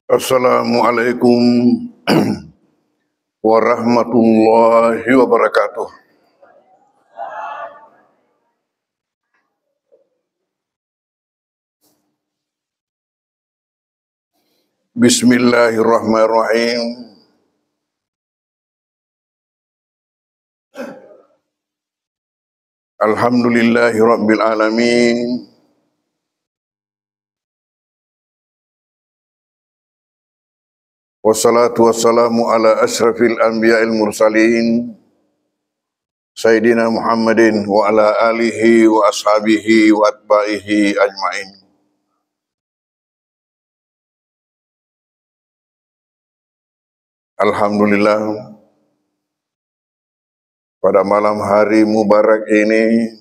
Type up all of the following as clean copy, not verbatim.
Assalamualaikum warahmatullahi wabarakatuh. Bismillahirrahmanirrahim. Alhamdulillahi rabbil alamin. Wassalatu wassalamu ala ashrafil anbiya'il mursalin Sayyidina Muhammadin wa ala alihi wa ashabihi wa atba'ihi ajmain. Alhamdulillah, pada malam hari mubarak ini,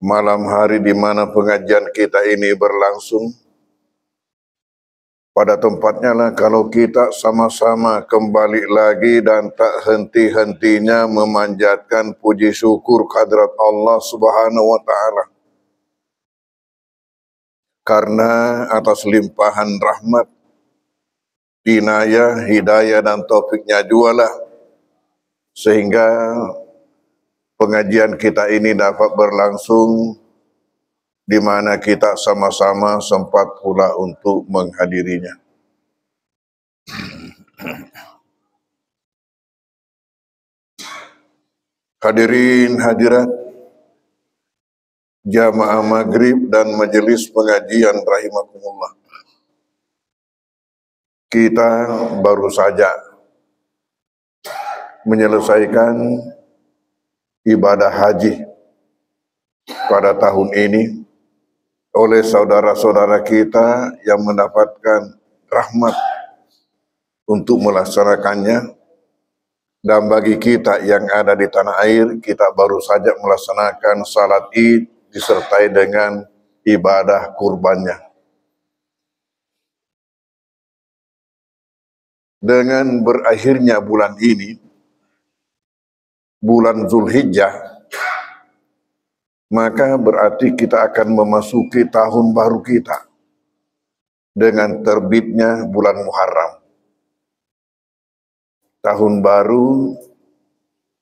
malam hari di mana pengajian kita ini berlangsung, pada tempatnya lah kalau kita sama-sama kembali lagi dan tak henti-hentinya memanjatkan puji syukur kehadirat Allah Subhanahu wa Ta'ala. Karena atas limpahan rahmat, inayah, hidayah dan taufiknya jualah sehingga pengajian kita ini dapat berlangsung di mana kita sama-sama sempat pula untuk menghadirinya. Hadirin hadirat jamaah maghrib dan majelis pengajian rahimakumullah. Kita baru saja menyelesaikan ibadah haji pada tahun ini oleh saudara-saudara kita yang mendapatkan rahmat untuk melaksanakannya. Dan bagi kita yang ada di tanah air, kita baru saja melaksanakan salat Id disertai dengan ibadah kurbannya. Dengan berakhirnya bulan ini, bulan Zulhijjah, maka berarti kita akan memasuki tahun baru kita dengan terbitnya bulan Muharram. Tahun baru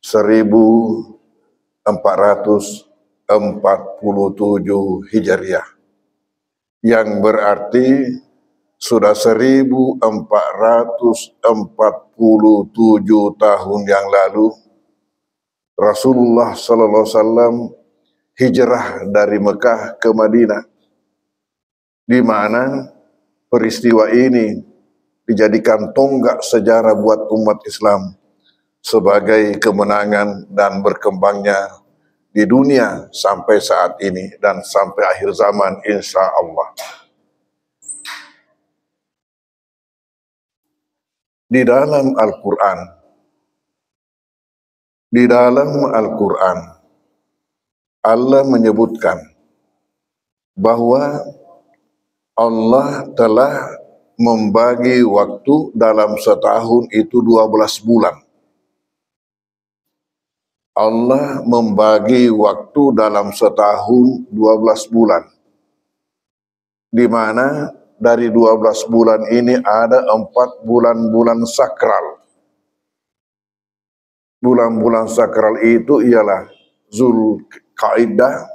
1447 Hijriah, yang berarti sudah 1447 tahun yang lalu Rasulullah Sallallahu Alaihi Wasallam hijrah dari Mekah ke Madinah, di mana peristiwa ini dijadikan tonggak sejarah buat umat Islam sebagai kemenangan dan berkembangnya di dunia sampai saat ini dan sampai akhir zaman insya Allah. Di dalam Al-Quran, Allah menyebutkan bahwa Allah telah membagi waktu dalam setahun itu 12 bulan. Allah membagi waktu dalam setahun 12 bulan. Di mana dari 12 bulan ini ada 4 bulan-bulan sakral. Bulan-bulan sakral itu ialah Zulqa'dah,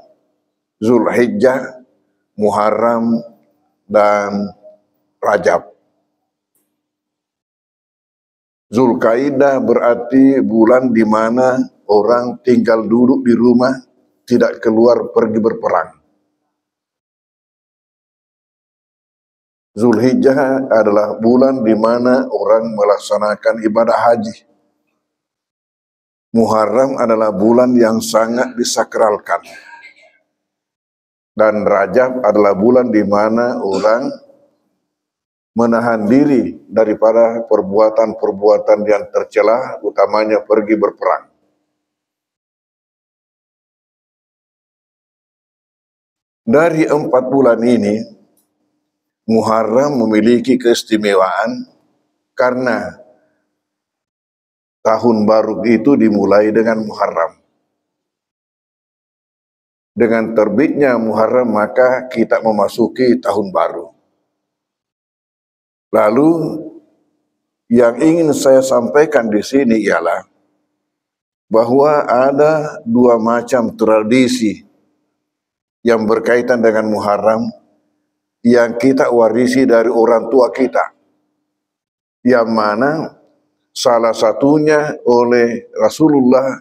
Zulhijjah, Muharram, dan Rajab. Zulqa'dah berarti bulan di mana orang tinggal duduk di rumah, tidak keluar pergi berperang. Zulhijjah adalah bulan di mana orang melaksanakan ibadah haji. Muharram adalah bulan yang sangat disakralkan. Dan Rajab adalah bulan di mana orang menahan diri daripada perbuatan-perbuatan yang tercela, utamanya pergi berperang. Dari 4 bulan ini, Muharram memiliki keistimewaan karena tahun baru itu dimulai dengan Muharram. Dengan terbitnya Muharram maka kita memasuki tahun baru. Lalu yang ingin saya sampaikan di sini ialah bahwa ada dua macam tradisi yang berkaitan dengan Muharram yang kita warisi dari orang tua kita, yang mana salah satunya oleh Rasulullah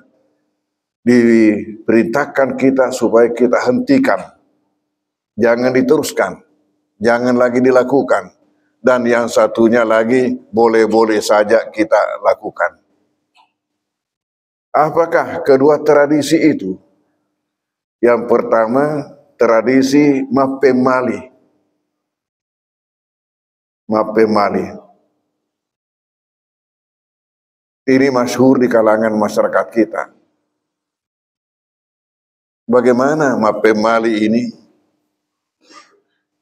diperintahkan kita supaya kita hentikan, jangan diteruskan, jangan lagi dilakukan, dan yang satunya lagi boleh-boleh saja kita lakukan. Apakah kedua tradisi itu? Yang pertama, tradisi mapemali. Mapemali. Ini masyhur di kalangan masyarakat kita. Bagaimana mapemali ini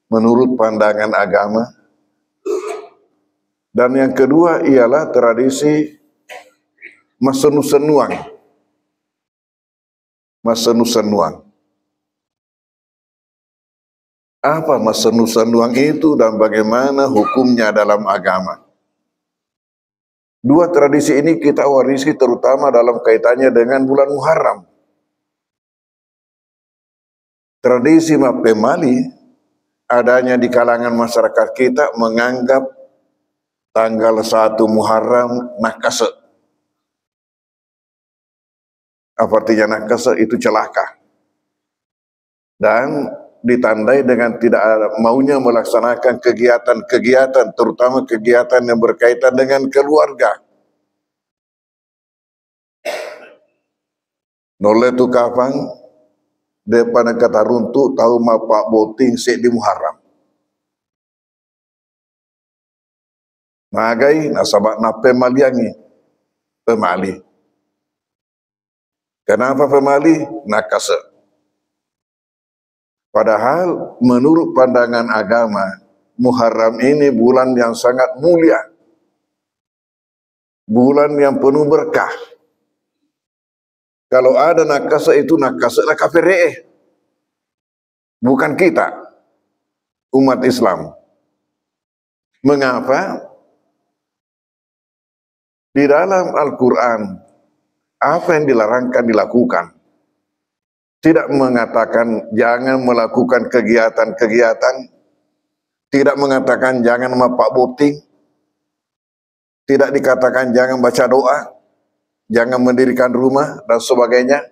menurut pandangan agama? Dan yang kedua ialah tradisi masenu-senuang. Masenu-senuang. Apa masenu-senuang itu dan bagaimana hukumnya dalam agama? Dua tradisi ini kita warisi terutama dalam kaitannya dengan bulan Muharram. Tradisi mapemali adanya di kalangan masyarakat kita menganggap tanggal 1 Muharram nakase. Apa artinya nakase? Itu celaka. Dan ditandai dengan tidak maunya melaksanakan kegiatan-kegiatan, terutama kegiatan yang berkaitan dengan keluarga. Noleh tu kapang depan kata runtuk tahu mapak boting sek di Muharram. Magai nasabak na pemaliangi. Pemali. Kenapa pemali? Nakase. Padahal menurut pandangan agama, Muharram ini bulan yang sangat mulia. Bulan yang penuh berkah. Kalau ada nakasa itu nakasa lah kafir, bukan kita, umat Islam. Mengapa? Di dalam Al-Quran, apa yang dilarangkan dilakukan. Tidak mengatakan jangan melakukan kegiatan-kegiatan, tidak mengatakan jangan mapak boting, tidak dikatakan jangan baca doa, jangan mendirikan rumah dan sebagainya.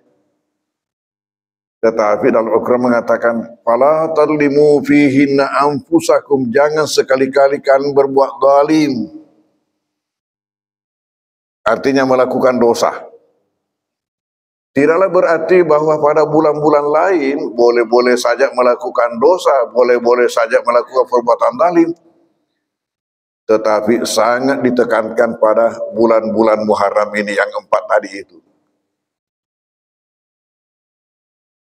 Tetapi dalam Al-Quran mengatakan, "Fala tadlimu fihinna anfusakum", jangan sekali-kali kalian berbuat zalim. Artinya melakukan dosa. Tidaklah berarti bahwa pada bulan-bulan lain boleh-boleh saja melakukan dosa, boleh-boleh saja melakukan perbuatan zalim. Tetapi sangat ditekankan pada bulan-bulan Muharram ini yang 4 tadi itu.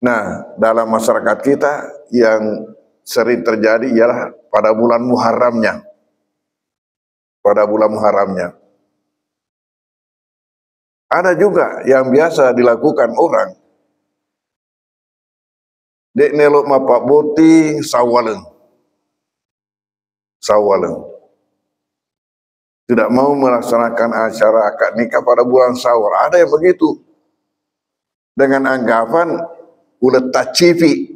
Nah, dalam masyarakat kita yang sering terjadi ialah pada bulan Muharramnya. Pada bulan Muharramnya. Ada juga yang biasa dilakukan orang. Dek nelok mapak boting sawaleng. Sawaleng. Tidak mau melaksanakan acara akad nikah pada bulan Syawal. Ada yang begitu. Dengan anggapan ulet tacifi,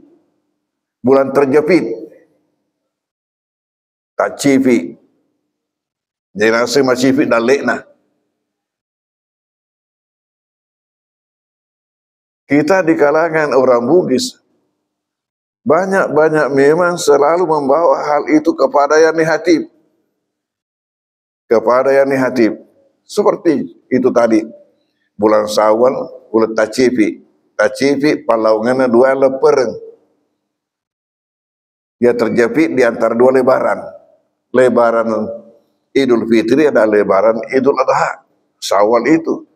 bulan terjepit. Tacifi. Jadi nasi macifi dan lekna. Kita di kalangan orang Bugis banyak-banyak memang selalu membawa hal itu kepada yang negatif. Kepada yang negatif. Seperti itu tadi. Bulan Syawal, ulet tacifi. Tacifi palaungannya 2 lepereng. Dia terjepit di antara 2 lebaran. Lebaran Idul Fitri ada lebaran Idul Adha. Syawal itu.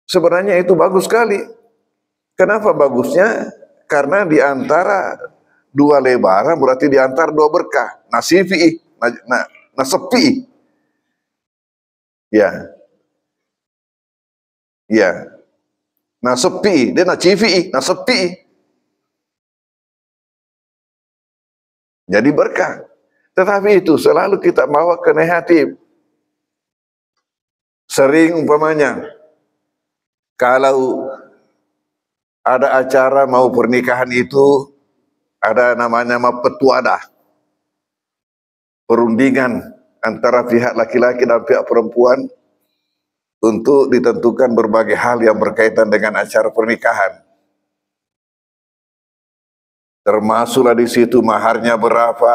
Sebenarnya itu bagus sekali. Kenapa bagusnya? Karena di antara 2 lebaran berarti di antara 2 berkah. Nasifi, nasepi. Ya. Ya. Nasepi, dia nacifi, nasepi. Jadi berkah. Tetapi itu selalu kita bawa ke negatif. Sering umpamanya, kalau ada acara mau pernikahan itu, ada namanya petuadah, perundingan antara pihak laki-laki dan pihak perempuan untuk ditentukan berbagai hal yang berkaitan dengan acara pernikahan. Termasuklah di situ maharnya berapa,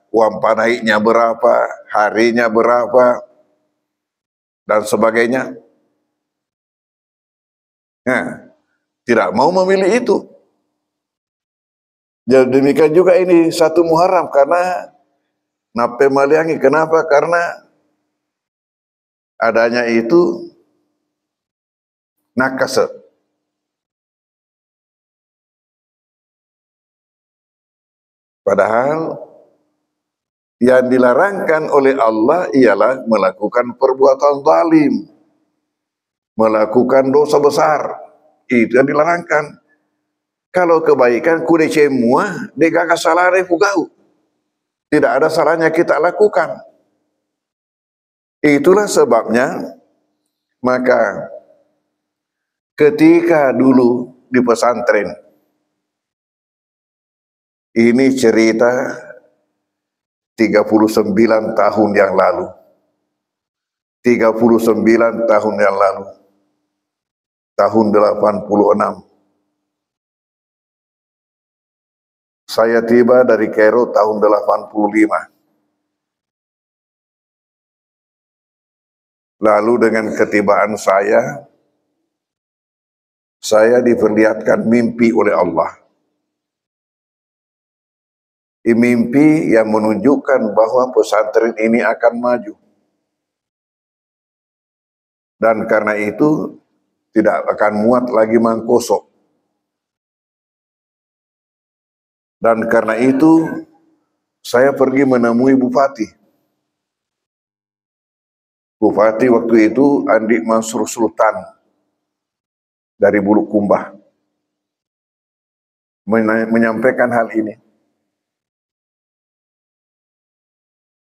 uang panaiknya berapa, harinya berapa, dan sebagainya. Nah, tidak mau memilih itu. Jadi demikian juga ini satu Muharram, karena nape maliangi. Kenapa? Karena adanya itu nakase. Padahal yang dilarangkan oleh Allah ialah melakukan perbuatan zalim, melakukan dosa besar. Itu yang dilarangkan. Kalau kebaikan kude semua degaka salare pugau. Tidak ada salahnya kita lakukan. Itulah sebabnya maka ketika dulu di pesantren, ini cerita 39 tahun yang lalu. 39 tahun yang lalu. Tahun 86. Saya tiba dari Kairo tahun 85. Lalu dengan ketibaan saya diperlihatkan mimpi oleh Allah. Mimpi yang menunjukkan bahwa pesantren ini akan maju. Dan karena itu tidak akan muat lagi mangkosok. Dan karena itu saya pergi menemui Bupati. Bupati waktu itu Andi Mansur Sultan dari Bulukumba menyampaikan hal ini.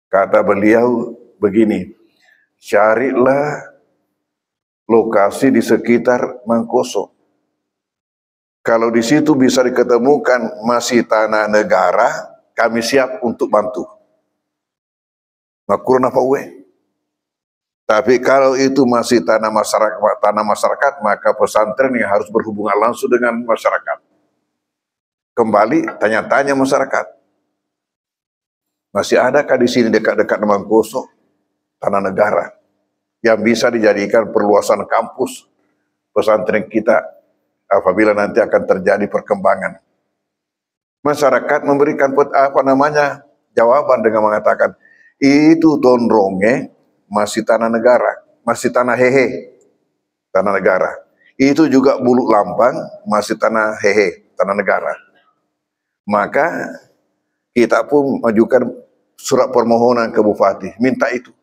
Kata beliau begini, carilah lokasi di sekitar Mangkoso. Kalau di situ bisa diketemukan masih tanah negara, kami siap untuk bantu. Makurna Pauwe. Tapi kalau itu masih tanah masyarakat, maka pesantren yang harus berhubungan langsung dengan masyarakat. Kembali tanya-tanya masyarakat. Masih adakah di sini dekat-dekat Mangkoso tanah negara yang bisa dijadikan perluasan kampus pesantren kita apabila nanti akan terjadi perkembangan? Masyarakat memberikan jawaban dengan mengatakan, itu Tondronge masih tanah negara, masih tanah hehe, tanah negara. Itu juga Bulu Lampang masih tanah hehe, tanah negara. Maka kita pun mengajukan surat permohonan ke Bupati, minta itu.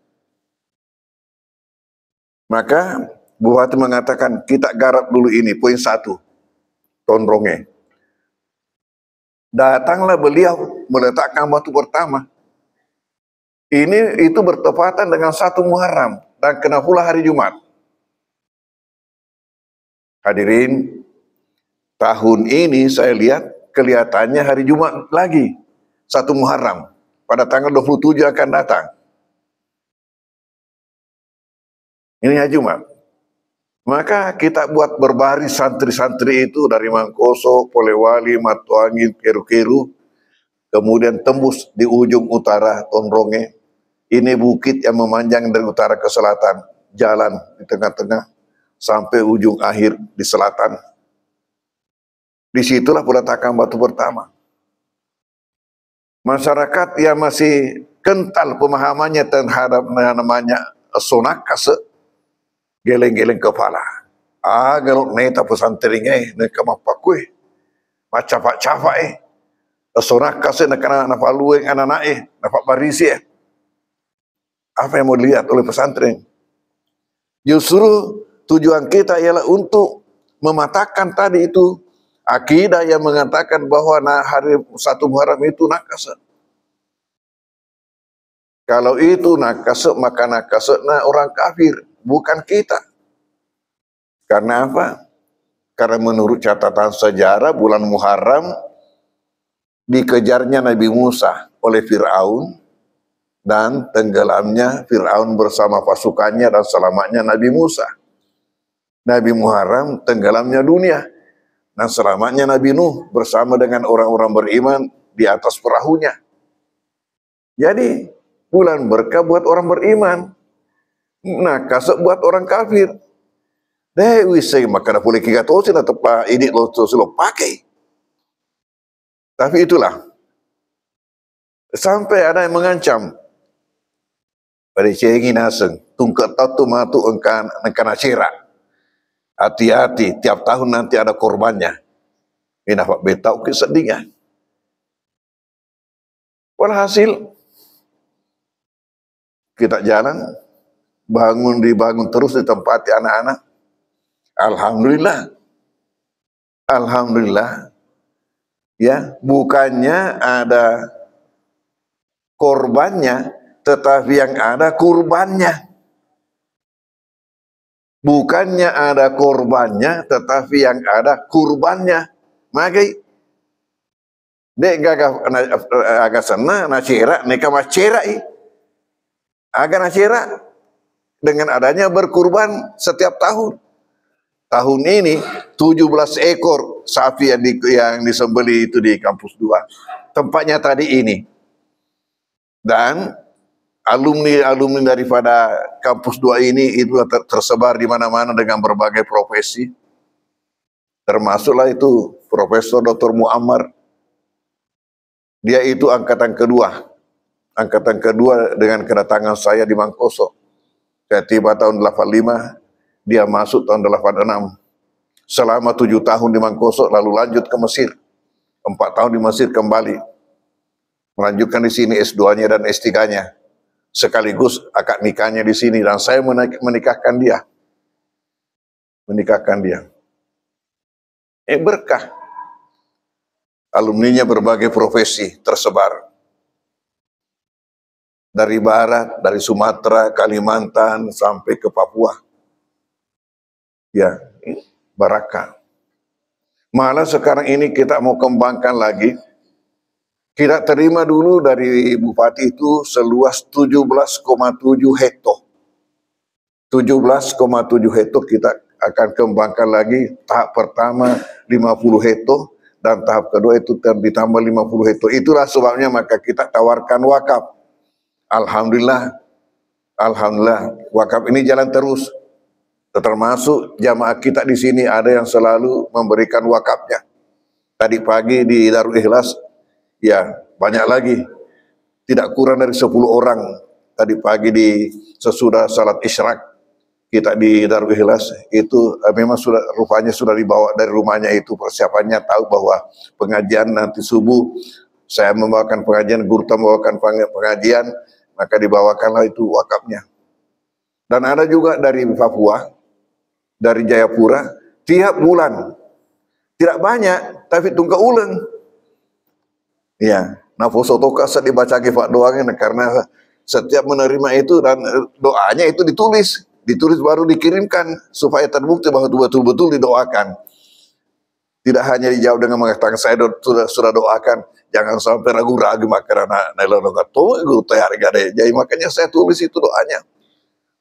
Maka Bupati mengatakan, kita garap dulu ini, poin 1, Tondronge. Datanglah beliau meletakkan batu pertama. Itu bertepatan dengan 1 Muharram dan kena pula hari Jumat. Hadirin, tahun ini saya lihat kelihatannya hari Jumat lagi, 1 Muharram. Pada tanggal 27 akan datang. Ini hari Jumat. Maka kita buat berbaris santri-santri itu dari Mangkoso, Polewali, Matuangin, Keru-Keru, kemudian tembus di ujung utara Tondronge. Ini bukit yang memanjang dari utara ke selatan, jalan di tengah-tengah sampai ujung akhir di selatan. Disitulah peletakan batu pertama. Masyarakat yang masih kental pemahamannya terhadap namanya sonakase, geleng-geleng kepala. Galok neta pesantrennya neka mapakue. Macapak-capak sonakase nekana napalueng anak-anak napak barisi Apa yang mau dilihat oleh pesantren? Justru tujuan kita ialah untuk mematahkan tadi itu akidah yang mengatakan bahwa hari 1 Muharram itu nakasa. Kalau itu nakasek maka nakasekna orang kafir, bukan kita. Karena apa? Karena menurut catatan sejarah bulan Muharram dikejarnya Nabi Musa oleh Fir'aun dan tenggelamnya Fir'aun bersama pasukannya dan selamatnya Nabi Musa. Nabi Muharram tenggelamnya dunia dan selamatnya Nabi Nuh bersama dengan orang-orang beriman di atas perahunya. Jadi bulan berkah buat orang beriman, nakasek buat orang kafir. Dewi saya maka boleh kita tahu sih tepat ini lo pakai. Tapi itulah sampai ada yang mengancam pada cengin aseng tungkat tatu matu engkan acira. Hati-hati tiap tahun nanti ada korbannya. Ini dapat betau kesedihnya. Walhasil kita jalan dibangun terus ditempati anak-anak. Alhamdulillah, ya bukannya ada korbannya, tetapi yang ada kurbannya. Bukannya ada korbannya, tetapi yang ada kurbannya. Maka dek agak sana nacera, neka macerai. Agak nacera dengan adanya berkurban setiap tahun. Tahun ini 17 ekor sapi yang disembeli itu di kampus 2. Tempatnya tadi ini. Dan alumni daripada kampus 2 ini itu tersebar di mana-mana dengan berbagai profesi. Termasuklah itu Profesor Dr. Muammar. Dia itu angkatan kedua dengan kedatangan saya di Mangkoso. Saya tiba tahun 85. Dia masuk tahun 86. Selama 7 tahun di Mangkoso, lalu lanjut ke Mesir. 4 tahun di Mesir kembali. Melanjutkan di sini S2-nya dan S3-nya. Sekaligus akad nikahnya di sini. Dan saya menikahkan dia. Berkah. Alumninya berbagai profesi tersebar. Dari barat, dari Sumatera, Kalimantan, sampai ke Papua. Ya, barakah. Malah sekarang ini kita mau kembangkan lagi. Kita terima dulu dari Bupati itu seluas 17,7 hektar. 17,7 hektar kita akan kembangkan lagi. Tahap pertama 50 hektar dan tahap kedua itu ditambah 50 hektar. Itulah sebabnya maka kita tawarkan wakaf. Alhamdulillah wakaf ini jalan terus. Termasuk jamaah kita di sini ada yang selalu memberikan wakafnya. Tadi pagi di Darul Ikhlas, ya banyak lagi, tidak kurang dari 10 orang. Tadi pagi sesudah salat isyraq kita di Darul Ikhlas itu memang rupanya sudah dibawa dari rumahnya itu persiapannya, tahu bahwa pengajian nanti subuh saya membawakan pengajian, guru membawakan pengajian, maka dibawakanlah itu wakafnya. Dan ada juga dari Papua, dari Jayapura, tiap bulan. Tidak banyak, tapi tunggu ulang. Ya, nafoso toka dibaca Pak doangnya karena setiap menerima itu dan doanya itu ditulis baru dikirimkan supaya terbukti bahwa betul-betul didoakan. Tidak hanya dijawab dengan mengatakan saya sudah doakan, jangan sampai ragu-ragu karena jadi makanya saya tulis itu doanya.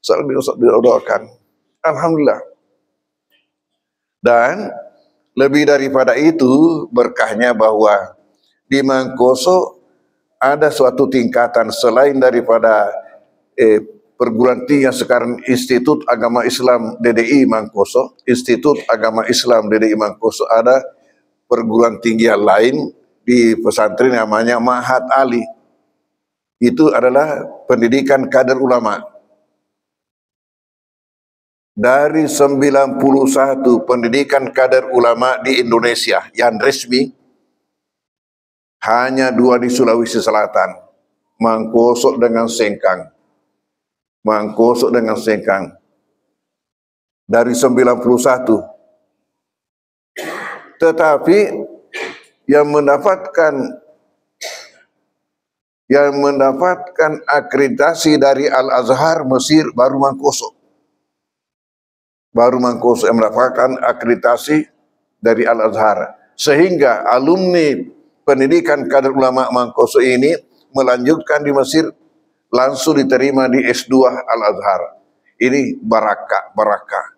Selalu didoakan. Alhamdulillah. Dan lebih daripada itu berkahnya bahwa di Mangkoso ada suatu tingkatan selain daripada perguruan tinggi yang sekarang Institut Agama Islam DDI Mangkoso, Institut Agama Islam DDI Mangkoso, ada perguruan tinggi yang lain di pesantren namanya Ma'had Ali. Itu adalah pendidikan kader ulama. Dari 91 pendidikan kader ulama di Indonesia yang resmi, hanya 2 di Sulawesi Selatan, Mangkoso dengan Sengkang. Dari 91. Tetapi yang mendapatkan yang mendapatkan akreditasi dari Al-Azhar Mesir baru Mangkoso. Baru Mangkoso yang mendapatkan akreditasi dari Al-Azhar. Sehingga alumni pendidikan kader ulama Mangkoso ini melanjutkan di Mesir, langsung diterima di S2 Al-Azhar. Ini barakah.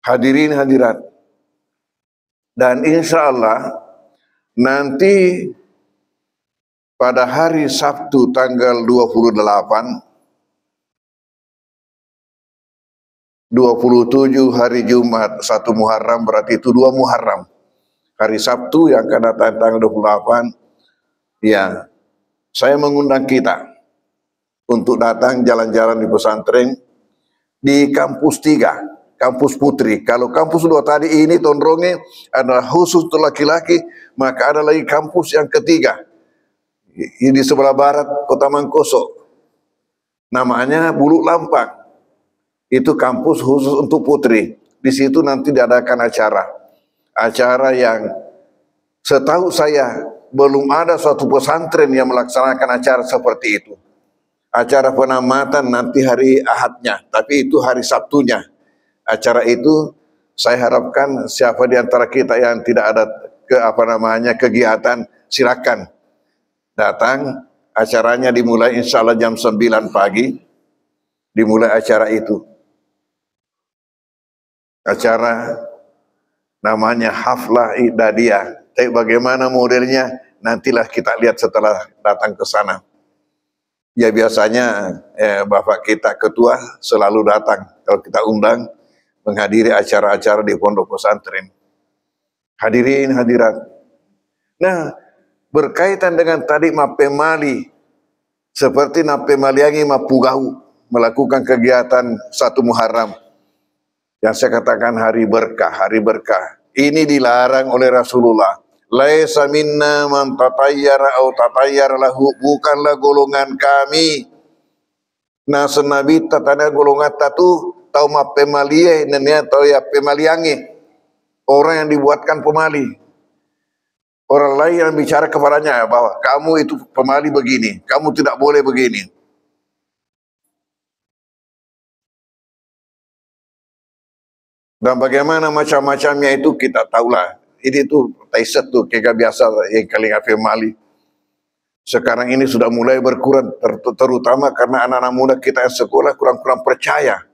Hadirin hadirat. Dan insya Allah nanti pada hari Sabtu tanggal 27 hari Jumat 1 Muharram, berarti itu 2 Muharram. Hari Sabtu yang akan datang tanggal 28, ya, saya mengundang kita untuk datang jalan-jalan di pesantren di kampus 3, kampus Putri. Kalau kampus 2 tadi ini Tondronge adalah khusus untuk laki-laki, maka ada lagi kampus yang ketiga di sebelah barat Kota Mangkoso, namanya Buluk Lampang. Itu kampus khusus untuk putri. Di situ nanti diadakan acara yang setahu saya belum ada suatu pesantren yang melaksanakan acara seperti itu. Acara penamatan nanti hari Ahadnya, tapi itu hari Sabtunya. Acara itu saya harapkan siapa di antara kita yang tidak ada kegiatan, silakan datang. Acaranya dimulai insya Allah jam 9 pagi, dimulai acara itu. Acara namanya Haflah Idadiyah. Tapi bagaimana modelnya nantilah kita lihat setelah datang ke sana. Ya biasanya Bapak kita ketua selalu datang kalau kita undang menghadiri acara-acara di pondok pesantren. Hadirin hadirat. Nah, berkaitan dengan tadi Mapemali, seperti Napemaliangi Mapugau melakukan kegiatan 1 Muharram. Yang saya katakan hari berkah. Ini dilarang oleh Rasulullah. Laisa minna man tatayyara au tatayyara lahu, bukanlah golongan kami. Nah senabi tatana golongan tatu tau ma pemalie nenia tau ya pemaliangi. Orang yang dibuatkan pemali. Orang lain yang bicara kepadanya bahwa kamu itu pemali begini, kamu tidak boleh begini. Dan bagaimana macam-macamnya itu kita tahulah. Ini tuh taiset tuh kayak biasa yang kali ngapain mali. Sekarang ini sudah mulai berkurang, terutama karena anak-anak muda kita yang sekolah kurang-kurang percaya.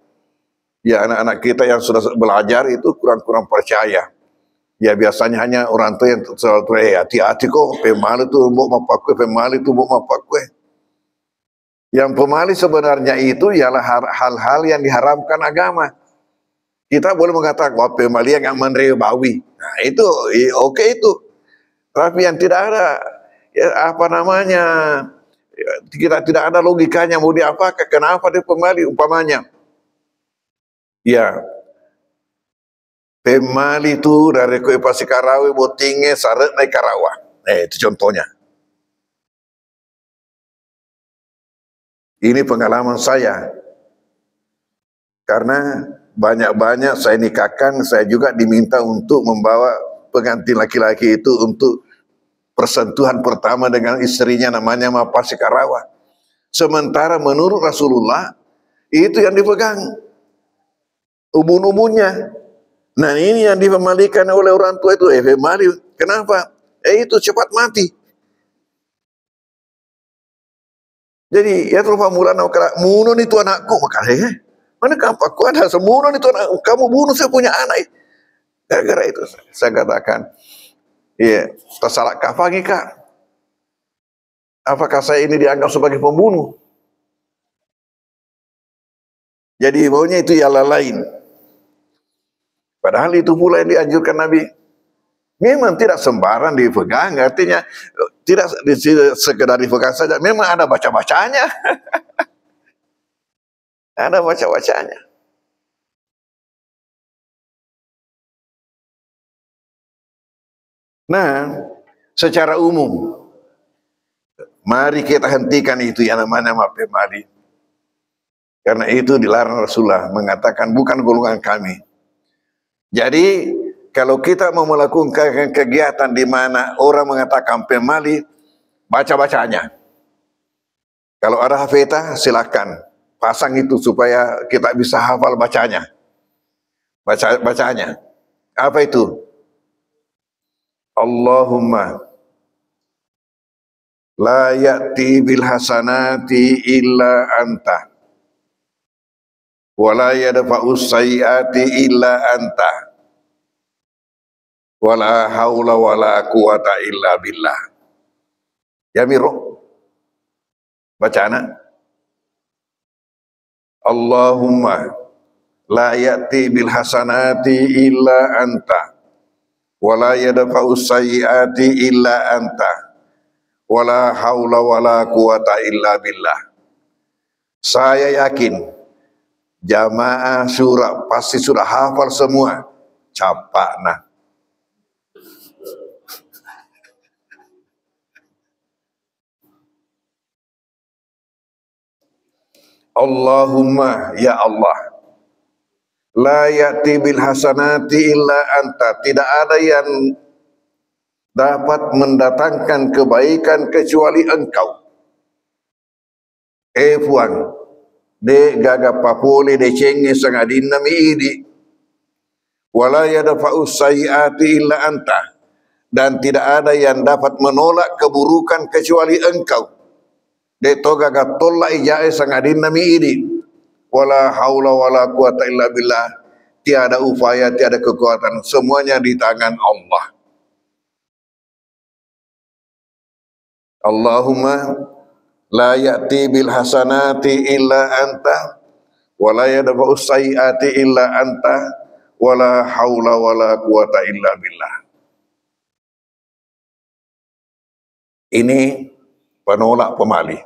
Ya anak-anak kita yang sudah belajar itu kurang-kurang percaya. Ya biasanya hanya orang tua yang selalu hati-hati kok pemali tuh mau mapakwe, pemali tuh mau mapakwe. Yang pemali sebenarnya itu ialah hal-hal yang diharamkan agama. Kita boleh mengatakan wah pemali yang menrebawi. Nah itu oke itu. Tapi yang tidak ada kita tidak ada logikanya mau diapakan, kenapa dia pemali umpamanya. Ya. Pemali itu dari Kue Pasikarawe botinge saret naik Karawang. Itu contohnya. Ini pengalaman saya. Karena banyak-banyak saya nikahkan, saya juga diminta untuk membawa pengantin laki-laki itu untuk persentuhan pertama dengan istrinya namanya Mapasi Karawa. Sementara menurut Rasulullah itu yang dipegang ubun-ubunnya. Nah ini yang dipemalikan oleh orang tua itu pemali. Kenapa? Itu cepat mati. Jadi ya terus mulana munun itu anakku makanya. Mana kampakku ada semunun itu anak, kamu bunuh saya punya anak. Gara-gara itu saya katakan, iya, tersalah kafangi kak. Apakah saya ini dianggap sebagai pembunuh? Jadi maunya itu ialah lain. Padahal itu pula yang dianjurkan Nabi. Memang tidak sembarang dipegang, artinya tidak sekedar dipegang saja. Memang ada baca-bacanya. Ada baca-bacanya. Nah, secara umum, mari kita hentikan itu yang namanya pemali. Karena itu dilarang Rasulullah, mengatakan bukan golongan kami. Jadi, kalau kita mau melakukan kegiatan di mana orang mengatakan pemali, baca-bacanya. Kalau ada hafetah, silakan pasang itu supaya kita bisa hafal bacanya. Bacanya. Apa itu? Allahumma la ya'ti bil hasanati illa anta wa la yadfa'us sayyiati illa anta wa la haula wa la quwata illa billah. Ya miro bacana. Allahumma la ya'ti bil hasanati illa anta wa la yadfa'us sayyiati illa anta wala haula wala quwata illa billah. Saya yakin jamaah surah pasti sudah hafal semua. Capak nah. Allahumma ya Allah, la ya'ti bil hasanati illa anta, tidak ada yang dapat mendatangkan kebaikan kecuali engkau. Puan, de gaga papole de cenge sangadin nami idi. Wala yadfa'us sayyiati illa anta, dan tidak ada yang dapat menolak keburukan kecuali engkau. De toga gaga tolak ijae sangadin nami idi. Wala haula wala quwata illa billah, tiada upaya, tiada kekuatan, semuanya di tangan Allah. Allahumma la ya'ti bil hasanati illa anta wa la yadfa'us sayyiati illa anta wa la haula wa la quwata illa billah. Ini penolak pemalih.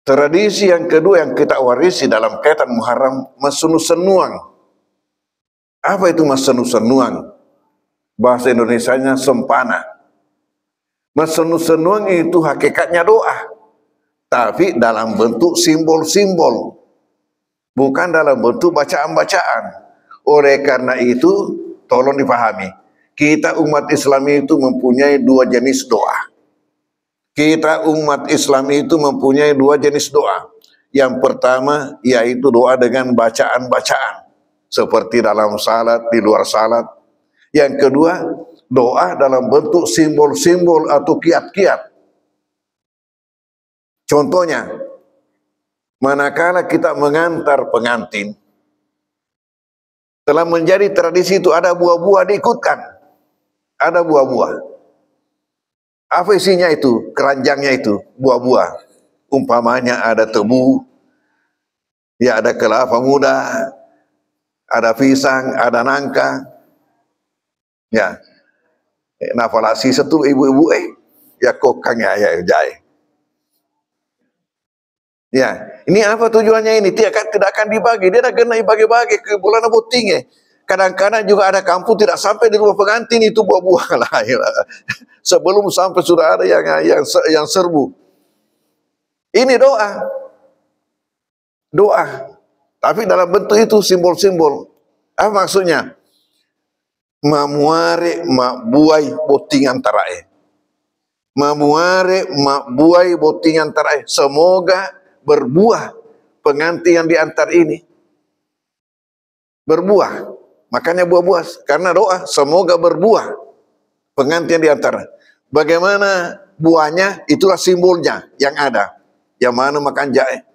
Tradisi yang kedua yang kita warisi dalam kaitan Muharram, masenu-senuang. Apa itu masenu-senuang? Bahasa Indonesianya sempana. Masenu-senuang itu hakikatnya doa, tapi dalam bentuk simbol-simbol, bukan dalam bentuk bacaan-bacaan. Oleh karena itu, tolong dipahami, kita umat Islam itu mempunyai dua jenis doa. Kita umat Islam itu mempunyai dua jenis doa. Yang pertama yaitu doa dengan bacaan-bacaan, seperti dalam salat, di luar salat. Yang kedua, doa dalam bentuk simbol-simbol atau kiat-kiat. Contohnya, manakala kita mengantar pengantin, telah menjadi tradisi itu ada buah-buah diikutkan. Ada buah-buah. Apa isinya itu? Keranjangnya itu, buah-buah. Umpamanya ada tebu, ya ada kelapa muda, ada pisang, ada nangka. Ya. Nafalasi satu ibu-ibu ya kokang ya jai. Ya, ini apa tujuannya ini? Tidak akan dibagi, dia nak kena bagi-bagi ke bulan buting. Kadang-kadang juga ada kampung tidak sampai di rumah pengantin itu buah-buah lah. Sebelum sampai sudah ada yang serbu. Ini doa. Doa. Tapi dalam bentuk itu simbol-simbol. Apa maksudnya? Mamuare mak buai boting antarae. Mamuare mak buai boting antarae. Semoga berbuah pengantin yang diantar ini. Berbuah. Makanya buah-buah. Karena doa. Semoga berbuah pengantin yang diantar. Bagaimana buahnya? Itulah simbolnya yang ada. Yang mana makan jahe.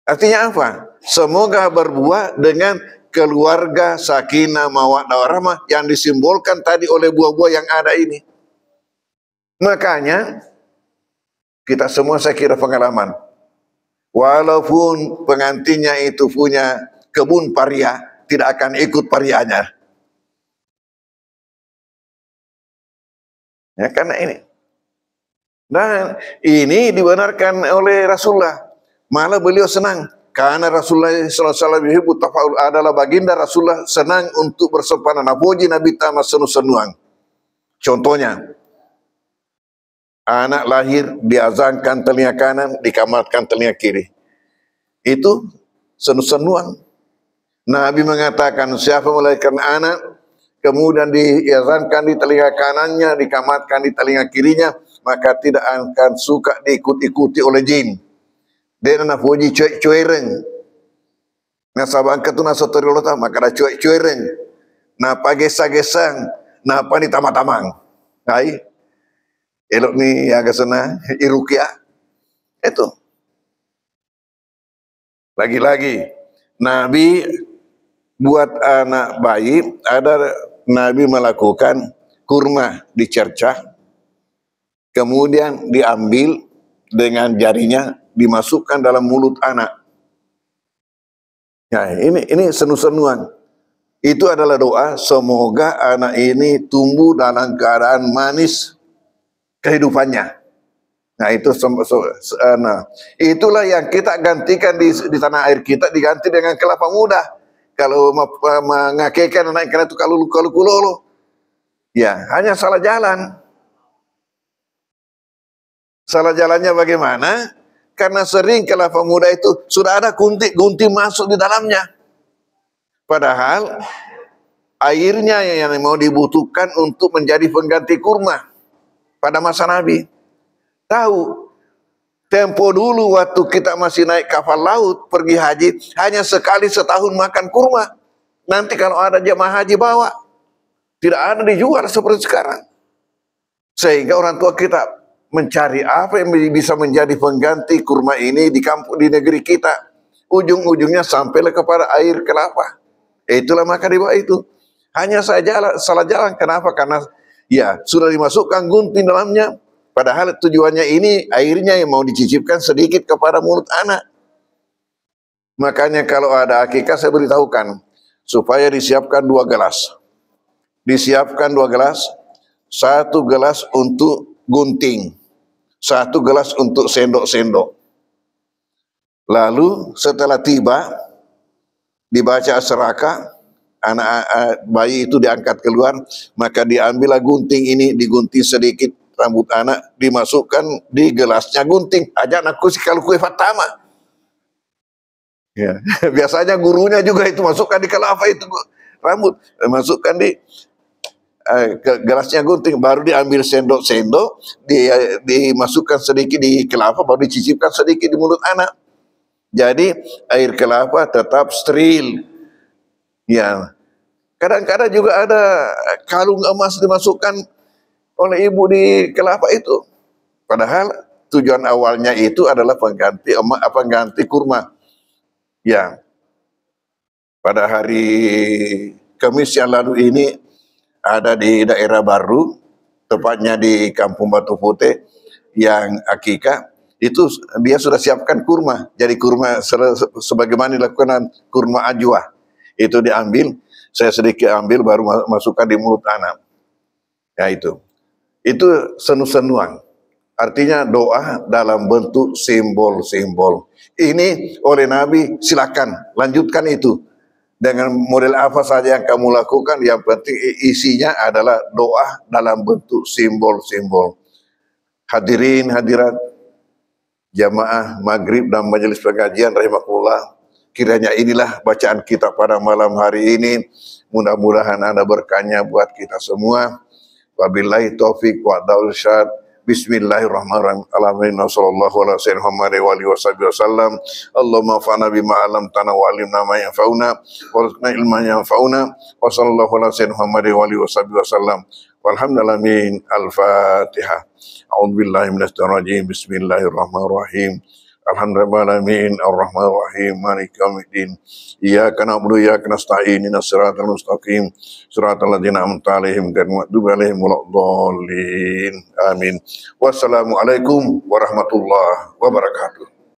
Artinya apa? Semoga berbuah dengan keluarga sakinah mawaddah warahmah yang disimbolkan tadi oleh buah-buah yang ada ini. Makanya kita semua saya kira pengalaman. Walaupun pengantinnya itu punya kebun paria, tidak akan ikut parianya. Ya karena ini. Dan ini dibenarkan oleh Rasulullah. Malah beliau senang. Karena Rasulullah SAW adalah baginda Rasulullah senang untuk bersempana naboji Nabi Tama senu-senuang. Contohnya, anak lahir diazankan telinga kanan, dikamatkan telinga kiri. Itu senu-senuang. Nabi mengatakan siapa melahirkan anak, kemudian diazankan di telinga kanannya, dikamatkan di telinga kirinya, maka tidak akan suka diikut-ikuti oleh jin. Dia nak puji cuek-cuereng. Nah sabang ketu na sotori Allah maka ada cuek-cuereng. Nah pagesa-gesang, nah apa ni tamang-tamang. Hai. Elok ni yang kesana irukia. Itu. Lagi-lagi Nabi buat anak bayi, ada Nabi melakukan kurma dicercah, kemudian diambil dengan jarinya dimasukkan dalam mulut anak. Nah, ini senu-senuan. Itu adalah doa semoga anak ini tumbuh dalam keadaan manis kehidupannya. Nah itu itulah yang kita gantikan di tanah air kita, diganti dengan kelapa muda. Kalau mengakaikan anak ikan itu kalau kulolo, ya hanya salah jalan. Salah jalannya bagaimana? Karena sering kelapa muda itu sudah ada gunting masuk di dalamnya. Padahal airnya yang mau dibutuhkan untuk menjadi pengganti kurma pada masa Nabi. Tahu, tempo dulu waktu kita masih naik kapal laut pergi haji, hanya sekali setahun makan kurma. Nanti kalau ada jemaah haji bawa, tidak ada dijual seperti sekarang. Sehingga orang tua kita mencari apa yang bisa menjadi pengganti kurma ini di kampung, di negeri kita. Ujung-ujungnya sampailah kepada air kelapa. Itulah maka di bawah itu. Hanya salah jalan. Kenapa? Karena ya sudah dimasukkan gunting dalamnya. Padahal tujuannya ini airnya yang mau dicicipkan sedikit kepada mulut anak. Makanya kalau ada akikah saya beritahukan supaya disiapkan 2 gelas. Disiapkan 2 gelas, 1 gelas untuk gunting, 1 gelas untuk sendok-sendok. Lalu setelah tiba dibaca as-sarakah, anak bayi itu diangkat keluar, maka diambillah gunting ini, digunting sedikit rambut anak, dimasukkan di gelasnya gunting. Aja anakku sih kalau kue Fatama. Ya, biasanya gurunya juga itu masukkan di kelapa itu rambut, masukkan di ke gelasnya gunting, baru diambil sendok-sendok, dimasukkan sedikit di kelapa, baru dicicipkan sedikit di mulut anak. Jadi air kelapa tetap steril. Ya, kadang-kadang juga ada kalung emas dimasukkan oleh ibu di kelapa itu. Padahal tujuan awalnya itu adalah pengganti kurma. Ya. Pada hari Kamis yang lalu ini ada di daerah baru, tepatnya di Kampung Batu Putih yang akikah, itu dia sudah siapkan kurma. Jadi kurma sebagaimana dilakukan kurma ajwa. Itu diambil, saya sedikit ambil baru masukkan di mulut anak. Ya itu. Itu senu-senuan. Artinya doa dalam bentuk simbol-simbol. Ini oleh Nabi, silakan lanjutkan itu. Dengan model apa saja yang kamu lakukan, yang penting isinya adalah doa dalam bentuk simbol-simbol. Hadirin hadirat jamaah maghrib dan majelis pengajian rahimakumullah. Kiranya inilah bacaan kita pada malam hari ini. Mudah-mudahan ada berkahnya buat kita semua. Wabillahi taufiq wa irsyad. Bismillahirrahmanirrahim. Alhamdulillah sallallahu alaihi wasallam. Allahumma fa'na bima 'allamtana wa 'allimna ma yanfa'una warzuqna ilman yanfa'una wa sallallahu alaihi wasallam. Walhamdulillahi al-Fatihah. A'udzubillahi minasyaitonir rajim. Bismillahirrahmanirrahim. Alhamdulillahirrahmanirrahim, ar-rahmanirrahim, maliki yaumiddin. Iyyaka na'budu wa iyyaka nasta'in, ihdinas siratal mustaqim, siratal ladzina an'amta 'alaihim ghairil maghdubi 'alaihim waladdallin. Amin. Wassalamualaikum warahmatullahi wabarakatuh.